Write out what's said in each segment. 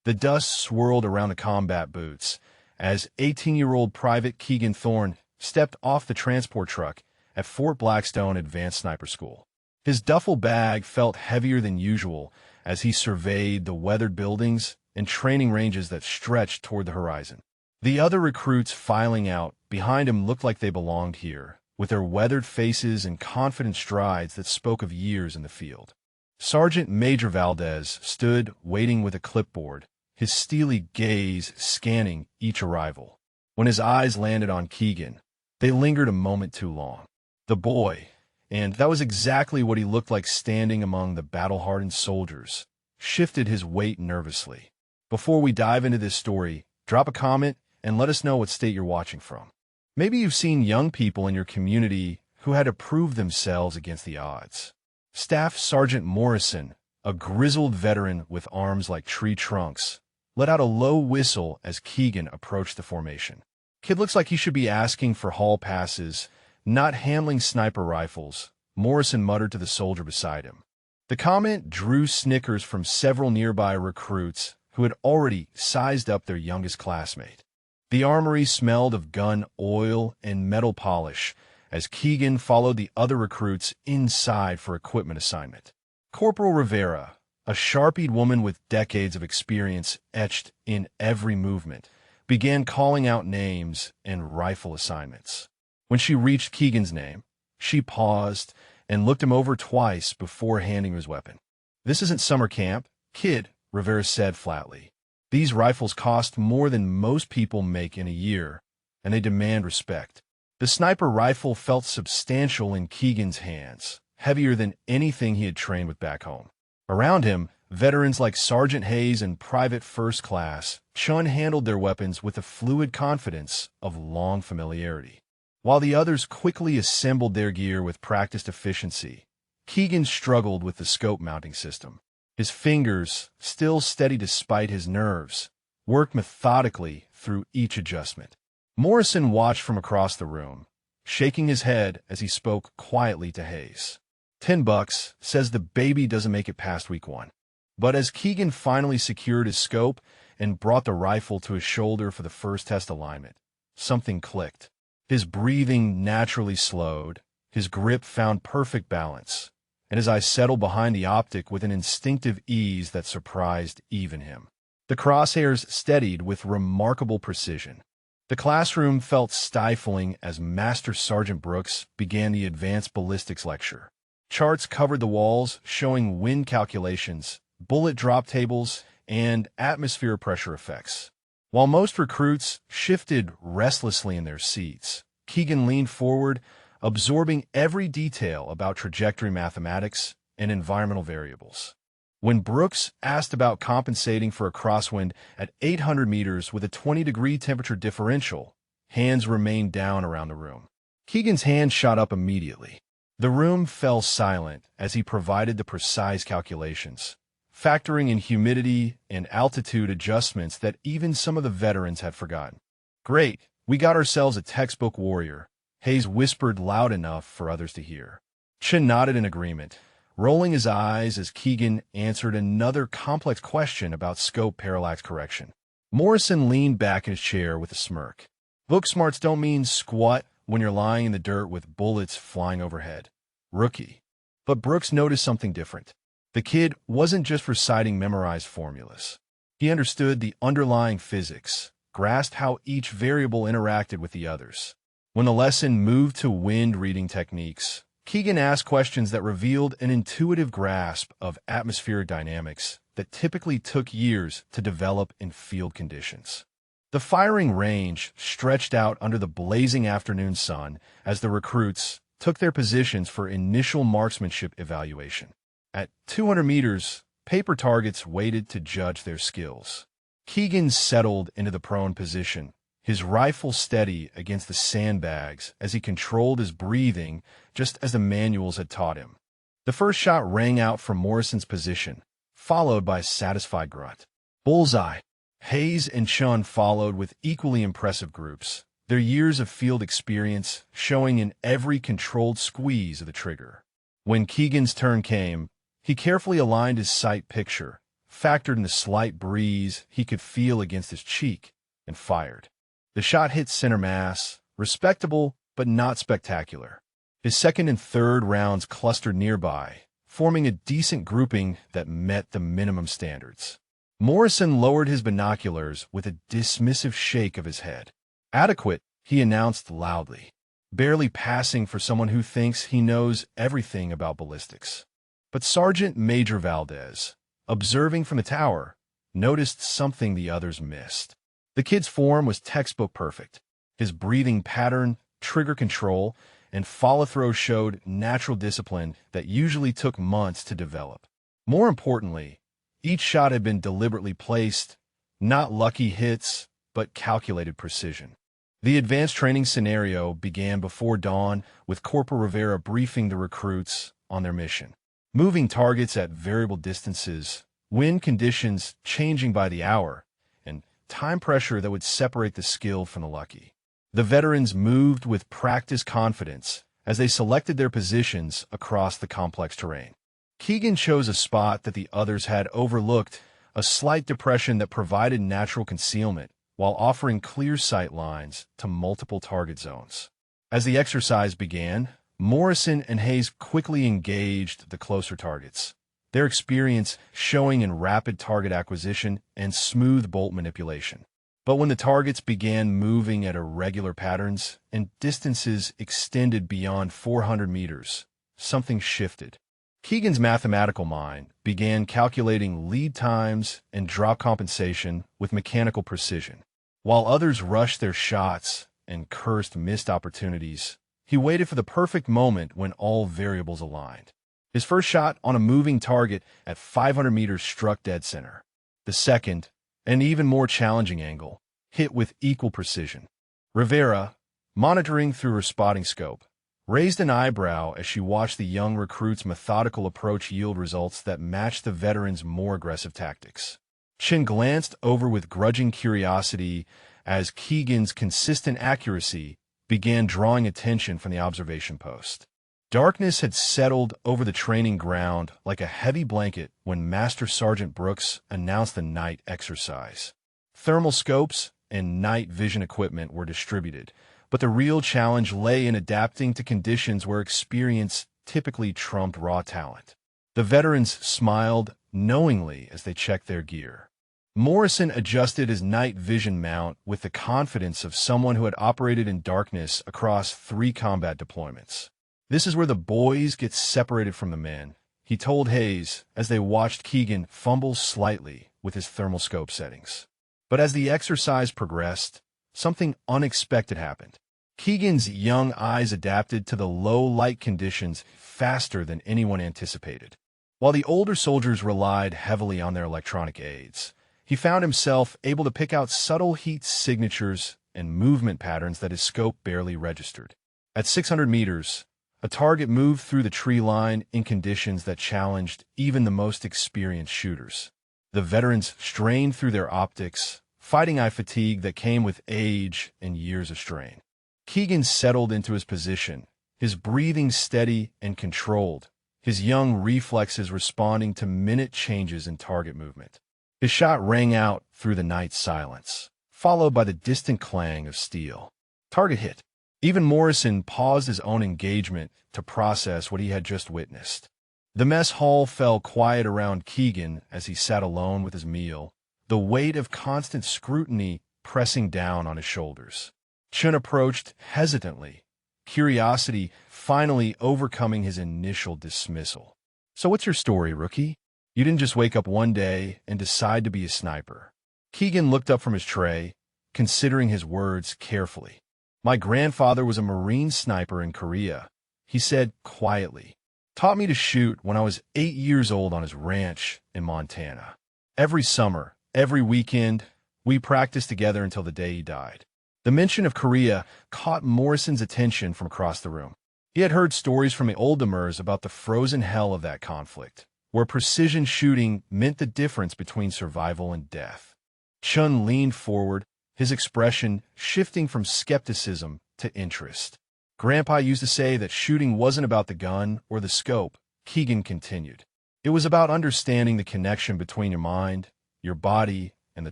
The dust swirled around the combat boots as 18-year-old Private Keegan Thorne stepped off the transport truck at Fort Blackstone Advanced Sniper School. His duffel bag felt heavier than usual as he surveyed the weathered buildings and training ranges that stretched toward the horizon. The other recruits filing out behind him looked like they belonged here, with their weathered faces and confident strides that spoke of years in the field. Sergeant Major Valdez stood waiting with a clipboard, his steely gaze scanning each arrival. When his eyes landed on Keegan, they lingered a moment too long. The boy, and that was exactly what he looked like standing among the battle-hardened soldiers, shifted his weight nervously. Before we dive into this story, drop a comment and let us know what state you're watching from. Maybe you've seen young people in your community who had to prove themselves against the odds. Staff Sergeant Morrison, a grizzled veteran with arms like tree trunks, let out a low whistle as Keegan approached the formation. Kid looks like he should be asking for hall passes, not handling sniper rifles, Morrison muttered to the soldier beside him. The comment drew snickers from several nearby recruits who had already sized up their youngest classmate. The armory smelled of gun oil and metal polish as Keegan followed the other recruits inside for equipment assignment. Corporal Rivera, a sharp-eyed woman with decades of experience etched in every movement, began calling out names and rifle assignments. When she reached Keegan's name, she paused and looked him over twice before handing his weapon. "This isn't summer camp, kid," Rivera said flatly. "These rifles cost more than most people make in a year, and they demand respect." The sniper rifle felt substantial in Keegan's hands, heavier than anything he had trained with back home. Around him, veterans like Sergeant Hayes and Private First Class Chun handled their weapons with the fluid confidence of long familiarity. While the others quickly assembled their gear with practiced efficiency, Keegan struggled with the scope mounting system. His fingers, still steady despite his nerves, worked methodically through each adjustment. Morrison watched from across the room, shaking his head as he spoke quietly to Hayes. $10 says the baby doesn't make it past week 1. But as Keegan finally secured his scope and brought the rifle to his shoulder for the first test alignment, something clicked. His breathing naturally slowed, his grip found perfect balance, and his eyes settled behind the optic with an instinctive ease that surprised even him. The crosshairs steadied with remarkable precision. The classroom felt stifling as Master Sergeant Brooks began the advanced ballistics lecture. Charts covered the walls showing wind calculations, bullet drop tables, and atmosphere pressure effects. While most recruits shifted restlessly in their seats, Keegan leaned forward, absorbing every detail about trajectory mathematics and environmental variables. When Brooks asked about compensating for a crosswind at 800 meters with a 20-degree temperature differential, hands remained down around the room. Keegan's hand shot up immediately. The room fell silent as he provided the precise calculations, factoring in humidity and altitude adjustments that even some of the veterans had forgotten. "Great, we got ourselves a textbook warrior," Hayes whispered loud enough for others to hear. Chin nodded in agreement, rolling his eyes as Keegan answered another complex question about scope parallax correction. Morrison leaned back in his chair with a smirk. "Book smarts don't mean squat when you're lying in the dirt with bullets flying overhead. Rookie." But Brooks noticed something different. The kid wasn't just reciting memorized formulas. He understood the underlying physics, grasped how each variable interacted with the others. When the lesson moved to wind reading techniques, Keegan asked questions that revealed an intuitive grasp of atmospheric dynamics that typically took years to develop in field conditions. The firing range stretched out under the blazing afternoon sun as the recruits took their positions for initial marksmanship evaluation. At 200 meters, paper targets waited to judge their skills. Keegan settled into the prone position, his rifle steady against the sandbags as he controlled his breathing just as the manuals had taught him. The first shot rang out from Morrison's position, followed by a satisfied grunt. "Bullseye." Hayes and Chun followed with equally impressive groups, their years of field experience showing in every controlled squeeze of the trigger. When Keegan's turn came, he carefully aligned his sight picture, factored in the slight breeze he could feel against his cheek, and fired. The shot hit center mass, respectable but not spectacular. His second and third rounds clustered nearby, forming a decent grouping that met the minimum standards. Morrison lowered his binoculars with a dismissive shake of his head. "Adequate," he announced loudly, barely passing for someone who thinks he knows everything about ballistics. But Sergeant Major Valdez, observing from the tower, noticed something the others missed. The kid's form was textbook perfect. His breathing pattern, trigger control, and follow-through showed natural discipline that usually took months to develop. More importantly, each shot had been deliberately placed, not lucky hits, but calculated precision. The advanced training scenario began before dawn, with Corporal Rivera briefing the recruits on their mission. Moving targets at variable distances, wind conditions changing by the hour, and time pressure that would separate the skilled from the lucky. The veterans moved with practiced confidence as they selected their positions across the complex terrain. Keegan chose a spot that the others had overlooked, a slight depression that provided natural concealment while offering clear sight lines to multiple target zones. As the exercise began, Morrison and Hayes quickly engaged the closer targets, their experience showing in rapid target acquisition and smooth bolt manipulation. But when the targets began moving at irregular patterns and distances extended beyond 400 meters, something shifted. Keegan's mathematical mind began calculating lead times and drop compensation with mechanical precision. While others rushed their shots and cursed missed opportunities, he waited for the perfect moment when all variables aligned. His first shot on a moving target at 500 meters struck dead center. The second, an even more challenging angle, hit with equal precision. Rivera, monitoring through her spotting scope, raised an eyebrow as she watched the young recruit's methodical approach yield results that matched the veteran's more aggressive tactics. Chin glanced over with grudging curiosity as Keegan's consistent accuracy began drawing attention from the observation post. Darkness had settled over the training ground like a heavy blanket when Master Sergeant Brooks announced the night exercise. Thermal scopes and night vision equipment were distributed, but the real challenge lay in adapting to conditions where experience typically trumped raw talent. The veterans smiled knowingly as they checked their gear. Morrison adjusted his night vision mount with the confidence of someone who had operated in darkness across 3 combat deployments. "This is where the boys get separated from the men," he told Hayes as they watched Keegan fumble slightly with his thermal scope settings. But as the exercise progressed, something unexpected happened. Keegan's young eyes adapted to the low light conditions faster than anyone anticipated. While the older soldiers relied heavily on their electronic aids, he found himself able to pick out subtle heat signatures and movement patterns that his scope barely registered. At 600 meters, a target moved through the tree line in conditions that challenged even the most experienced shooters. The veterans strained through their optics, fighting eye fatigue that came with age and years of strain. Keegan settled into his position, his breathing steady and controlled, his young reflexes responding to minute changes in target movement. His shot rang out through the night silence, followed by the distant clang of steel. Target hit. Even Morrison paused his own engagement to process what he had just witnessed. The mess hall fell quiet around Keegan as he sat alone with his meal, the weight of constant scrutiny pressing down on his shoulders. Chun approached hesitantly, curiosity finally overcoming his initial dismissal. "So what's your story, rookie? You didn't just wake up one day and decide to be a sniper." Keegan looked up from his tray, considering his words carefully. "My grandfather was a Marine sniper in Korea," he said quietly. "Taught me to shoot when I was 8 years old on his ranch in Montana. Every summer, every weekend, we practiced together until the day he died." The mention of Korea caught Morrison's attention from across the room. He had heard stories from the Oldtimers about the frozen hell of that conflict, where precision shooting meant the difference between survival and death. Chun leaned forward, his expression shifting from skepticism to interest. "Grandpa used to say that shooting wasn't about the gun or the scope," Keegan continued. It was about understanding the connection between your mind, your body, and the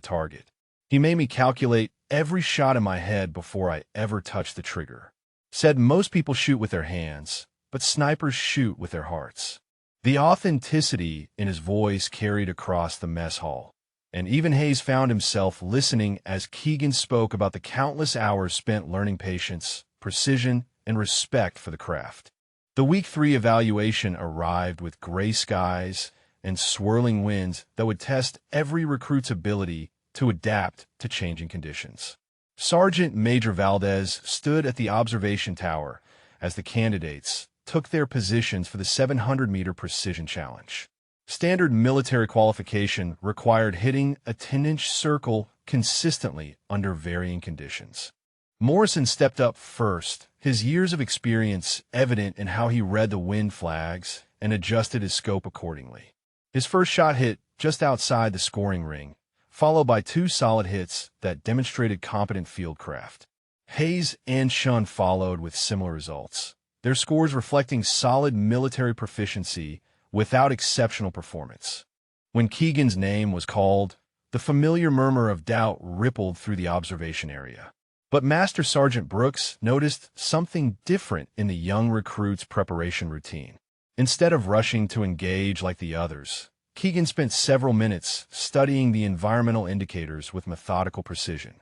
target. He made me calculate every shot in my head before I ever touched the trigger. Said most people shoot with their hands, but snipers shoot with their hearts. The authenticity in his voice carried across the mess hall, and even Hayes found himself listening as Keegan spoke about the countless hours spent learning patience, precision, and respect for the craft. The Week 3 evaluation arrived with gray skies and swirling winds that would test every recruit's ability to adapt to changing conditions. Sergeant Major Valdez stood at the observation tower as the candidates took their positions for the 700-meter precision challenge. Standard military qualification required hitting a 10-inch circle consistently under varying conditions. Morrison stepped up first, his years of experience evident in how he read the wind flags and adjusted his scope accordingly. His first shot hit just outside the scoring ring, followed by 2 solid hits that demonstrated competent fieldcraft. Hayes and Shun followed with similar results, their scores reflecting solid military proficiency without exceptional performance. When Keegan's name was called, the familiar murmur of doubt rippled through the observation area. But Master Sergeant Brooks noticed something different in the young recruit's preparation routine. Instead of rushing to engage like the others, Keegan spent several minutes studying the environmental indicators with methodical precision.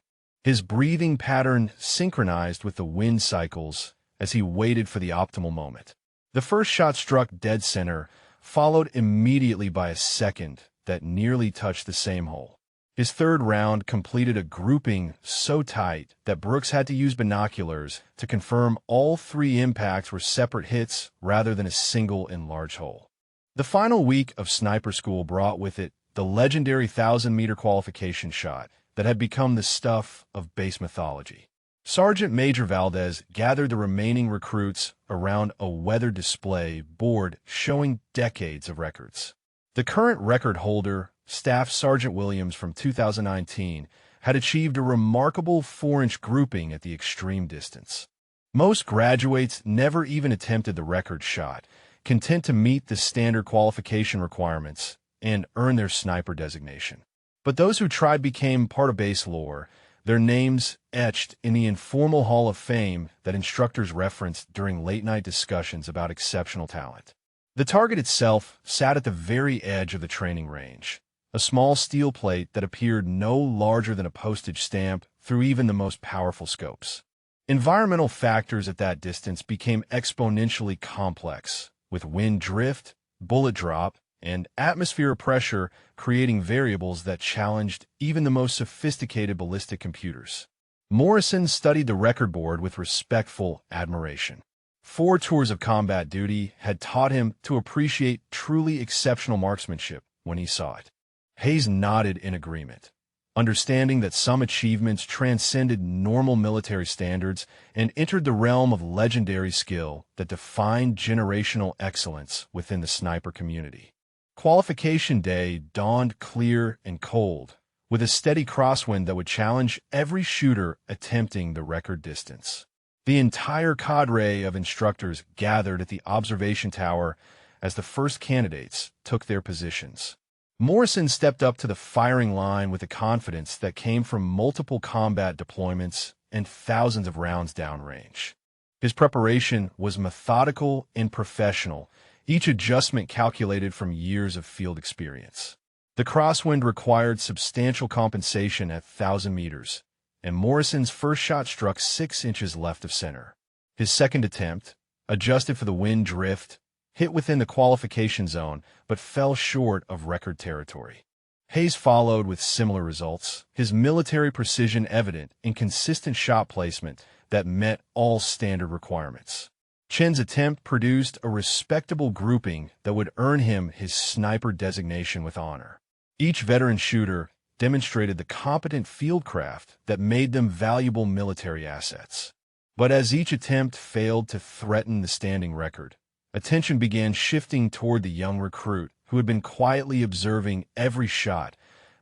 His breathing pattern synchronized with the wind cycles as he waited for the optimal moment. The first shot struck dead center, followed immediately by a second that nearly touched the same hole. His third round completed a grouping so tight that Brooks had to use binoculars to confirm all 3 impacts were separate hits rather than a single enlarged hole. The final week of sniper school brought with it the legendary 1,000-meter qualification shot that had become the stuff of base mythology. Sergeant Major Valdez gathered the remaining recruits around a weather display board showing decades of records. The current record holder, Staff Sergeant Williams from 2019, had achieved a remarkable 4-inch grouping at the extreme distance. Most graduates never even attempted the record shot, content to meet the standard qualification requirements and earn their sniper designation. But those who tried became part of base lore, their names etched in the informal Hall of Fame that instructors referenced during late-night discussions about exceptional talent. The target itself sat at the very edge of the training range, a small steel plate that appeared no larger than a postage stamp through even the most powerful scopes. Environmental factors at that distance became exponentially complex, with wind drift, bullet drop, and atmospheric pressure creating variables that challenged even the most sophisticated ballistic computers. Morrison studied the record board with respectful admiration. 4 tours of combat duty had taught him to appreciate truly exceptional marksmanship when he saw it. Hayes nodded in agreement, understanding that some achievements transcended normal military standards and entered the realm of legendary skill that defined generational excellence within the sniper community. Qualification day dawned clear and cold, with a steady crosswind that would challenge every shooter attempting the record distance. The entire cadre of instructors gathered at the observation tower as the first candidates took their positions. Morrison stepped up to the firing line with a confidence that came from multiple combat deployments and thousands of rounds downrange. His preparation was methodical and professional, each adjustment calculated from years of field experience. The crosswind required substantial compensation at 1,000 meters, and Morrison's first shot struck 6 inches left of center. His second attempt, adjusted for the wind drift, hit within the qualification zone but fell short of record territory. Hayes followed with similar results, his military precision evident in consistent shot placement that met all standard requirements. Chen's attempt produced a respectable grouping that would earn him his sniper designation with honor. Each veteran shooter demonstrated the competent fieldcraft that made them valuable military assets. But as each attempt failed to threaten the standing record, attention began shifting toward the young recruit who had been quietly observing every shot,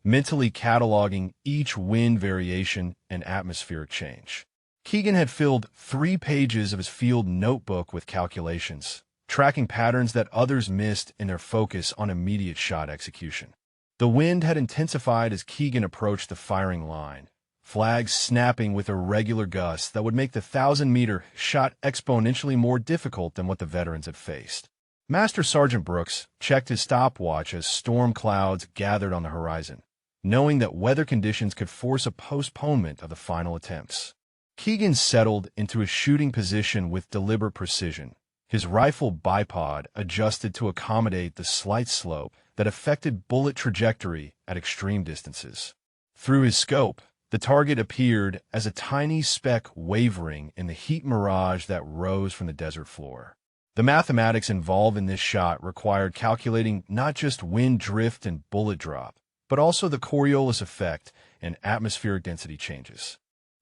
mentally cataloging each wind variation and atmospheric change. Keegan had filled 3 pages of his field notebook with calculations, tracking patterns that others missed in their focus on immediate shot execution. The wind had intensified as Keegan approached the firing line, flags snapping with irregular gusts that would make the 1,000-meter shot exponentially more difficult than what the veterans had faced. Master Sergeant Brooks checked his stopwatch as storm clouds gathered on the horizon, knowing that weather conditions could force a postponement of the final attempts. Keegan settled into a shooting position with deliberate precision, his rifle bipod adjusted to accommodate the slight slope that affected bullet trajectory at extreme distances. Through his scope, the target appeared as a tiny speck wavering in the heat mirage that rose from the desert floor. The mathematics involved in this shot required calculating not just wind drift and bullet drop, but also the Coriolis effect and atmospheric density changes.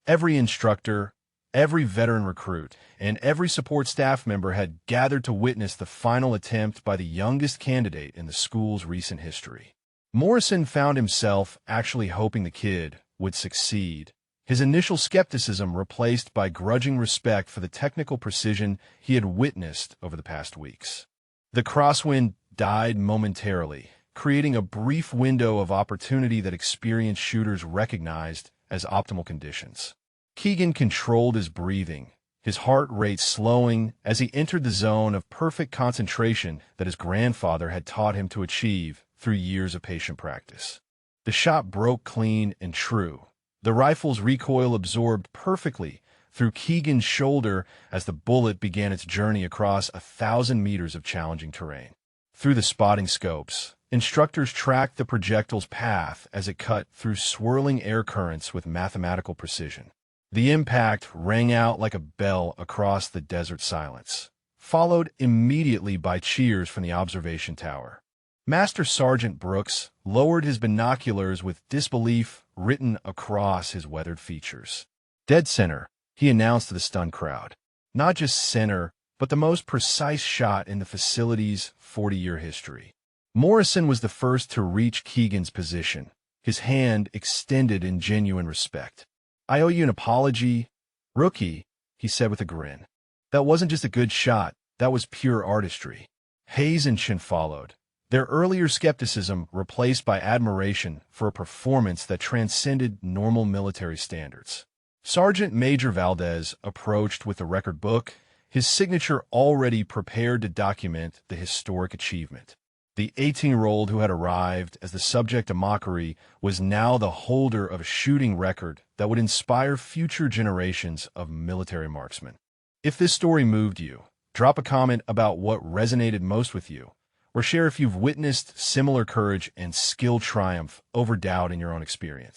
Every instructor, every veteran recruit, and every support staff member had gathered to witness the final attempt by the youngest candidate in the school's recent history. Morrison found himself actually hoping the kid would succeed, his initial skepticism replaced by grudging respect for the technical precision he had witnessed over the past weeks. The crosswind died momentarily, creating a brief window of opportunity that experienced shooters recognized as optimal conditions. Keegan controlled his breathing, his heart rate slowing as he entered the zone of perfect concentration that his grandfather had taught him to achieve through years of patient practice. The shot broke clean and true. The rifle's recoil absorbed perfectly through Keegan's shoulder as the bullet began its journey across 1,000 meters of challenging terrain. Through the spotting scopes, instructors tracked the projectile's path as it cut through swirling air currents with mathematical precision. The impact rang out like a bell across the desert silence, followed immediately by cheers from the observation tower. Master Sergeant Brooks lowered his binoculars with disbelief written across his weathered features. "Dead center," he announced to the stunned crowd. Not just center, but the most precise shot in the facility's 40-year history. Morrison was the first to reach Keegan's position, his hand extended in genuine respect. "I owe you an apology, rookie," he said with a grin. "That wasn't just a good shot, that was pure artistry." Hayes and Chin followed, their earlier skepticism replaced by admiration for a performance that transcended normal military standards. Sergeant Major Valdez approached with the record book, his signature already prepared to document the historic achievement. The 18-year-old who had arrived as the subject of mockery was now the holder of a shooting record that would inspire future generations of military marksmen. If this story moved you, drop a comment about what resonated most with you, or share if you've witnessed similar courage and skill triumph over doubt in your own experience.